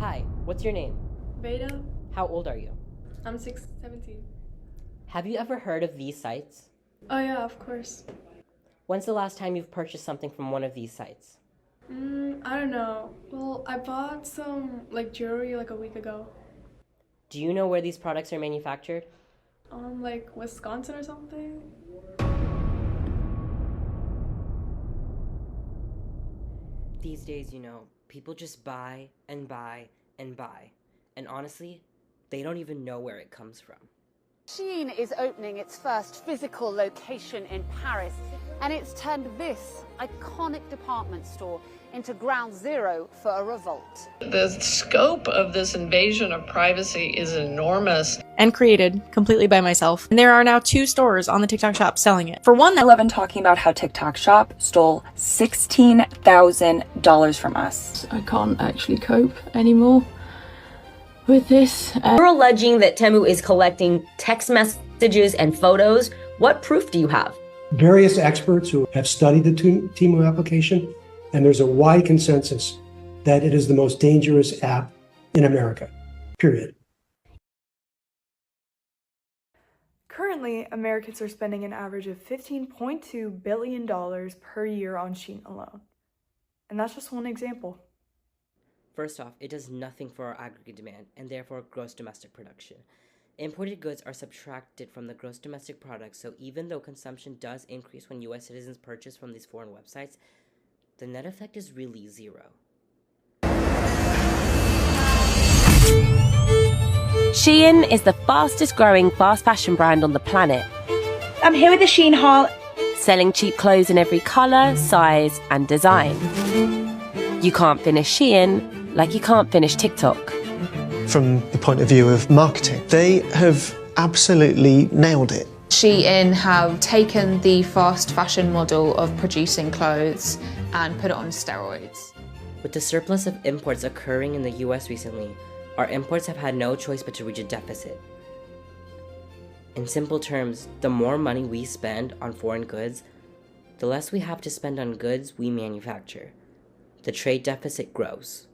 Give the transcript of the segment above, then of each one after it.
Hi, what's your name? Veda. How old are you? I'm 17. Have you ever heard of these sites? Oh yeah, of course. When's the last time you've purchased something from one of these sites? I don't know. Well, I bought some jewelry a week ago. Do you know where these products are manufactured? Wisconsin or something. These days, people just buy and buy and buy. And honestly, they don't even know where it comes from. Shein is opening its first physical location in Paris, and it's turned this iconic department store into ground zero for a revolt. The scope of this invasion of privacy is enormous. And created completely by myself. And there are now 2 stores on the TikTok shop selling it. For one, I love talking about how TikTok shop stole $16,000 from us. I can't actually cope anymore with this. You're alleging that Temu is collecting text messages and photos. What proof do you have? Various experts who have studied the Temu application, and there's a wide consensus that it is the most dangerous app in America, period. Currently, Americans are spending an average of $15.2 billion per year on Shein alone. And that's just one example. First off, it does nothing for our aggregate demand and therefore gross domestic production. Imported goods are subtracted from the gross domestic product, so even though consumption does increase when US citizens purchase from these foreign websites, the net effect is really zero. Shein is the fastest growing fast fashion brand on the planet. I'm here with the Shein haul, selling cheap clothes in every colour, size and design. You can't finish Shein like you can't finish TikTok. From the point of view of marketing, they have absolutely nailed it. Shein have taken the fast fashion model of producing clothes and put it on steroids. With the surplus of imports occurring in the US recently, our imports have had no choice but to reach a deficit. In simple terms, the more money we spend on foreign goods, the less we have to spend on goods we manufacture. The trade deficit grows.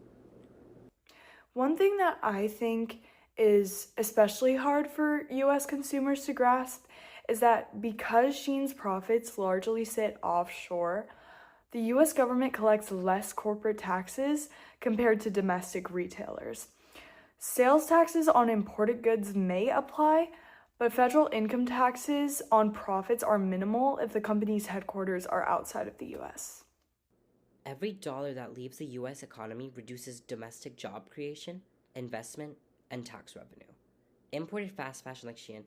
One thing that I think is especially hard for US consumers to grasp is that because Shein's profits largely sit offshore, the US government collects less corporate taxes compared to domestic retailers. Sales taxes on imported goods may apply, but federal income taxes on profits are minimal if the company's headquarters are outside of the US. Every dollar that leaves the US economy reduces domestic job creation, investment, and tax revenue. Imported fast fashion like Shein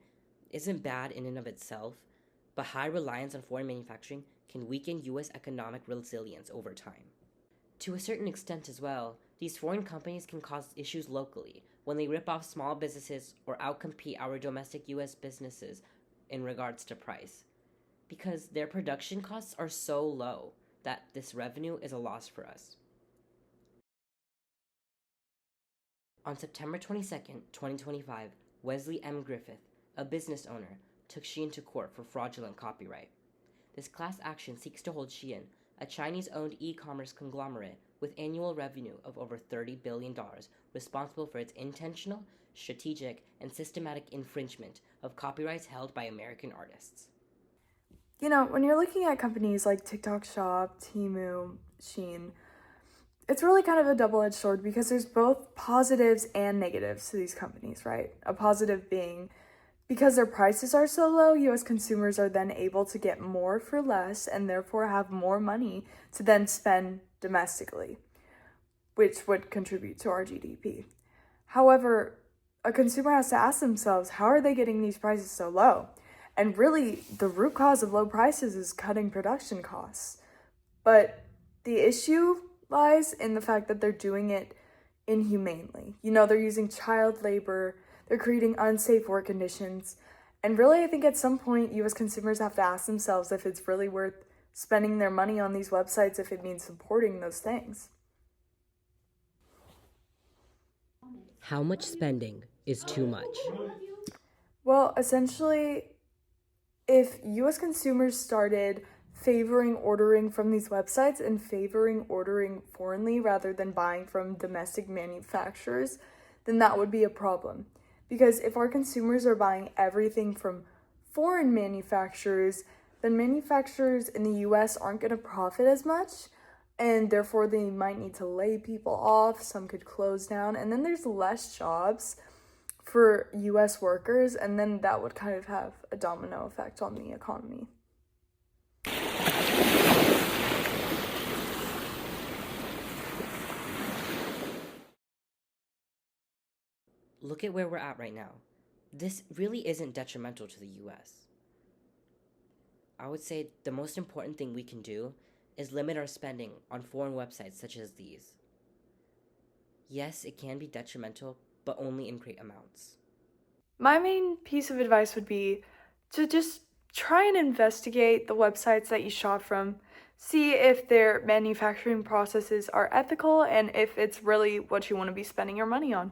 isn't bad in and of itself, but high reliance on foreign manufacturing can weaken US economic resilience over time. To a certain extent as well, these foreign companies can cause issues locally when they rip off small businesses or outcompete our domestic US businesses in regards to price, because their production costs are so low that this revenue is a loss for us. On September 22nd, 2025, Wesley M. Griffith, a business owner, took Shein to court for fraudulent copyright. This class action seeks to hold Shein, a Chinese-owned e-commerce conglomerate with annual revenue of over $30 billion, responsible for its intentional, strategic, and systematic infringement of copyrights held by American artists. You know, when you're looking at companies like TikTok Shop, Temu, Shein, it's really kind of a double-edged sword because there's both positives and negatives to these companies, right? A positive being because their prices are so low, US consumers are then able to get more for less and therefore have more money to then spend domestically, which would contribute to our GDP. However, a consumer has to ask themselves, how are they getting these prices so low? And really, the root cause of low prices is cutting production costs. But the issue lies in the fact that they're doing it inhumanely. You know, they're using child labor, they're creating unsafe work conditions. And really, I think at some point, US consumers have to ask themselves if it's really worth spending their money on these websites if it means supporting those things. How much spending is too much? Well, essentially, if US consumers started favoring ordering from these websites and favoring ordering foreignly rather than buying from domestic manufacturers, then that would be a problem. Because if our consumers are buying everything from foreign manufacturers, then manufacturers in the US aren't going to profit as much, and therefore they might need to lay people off, some could close down, and then there's less jobs for US workers, and then that would kind of have a domino effect on the economy. Look at where we're at right now. This really isn't detrimental to the US. I would say the most important thing we can do is limit our spending on foreign websites such as these. Yes, it can be detrimental, but only in great amounts. My main piece of advice would be to just try and investigate the websites that you shop from, see if their manufacturing processes are ethical and if it's really what you want to be spending your money on.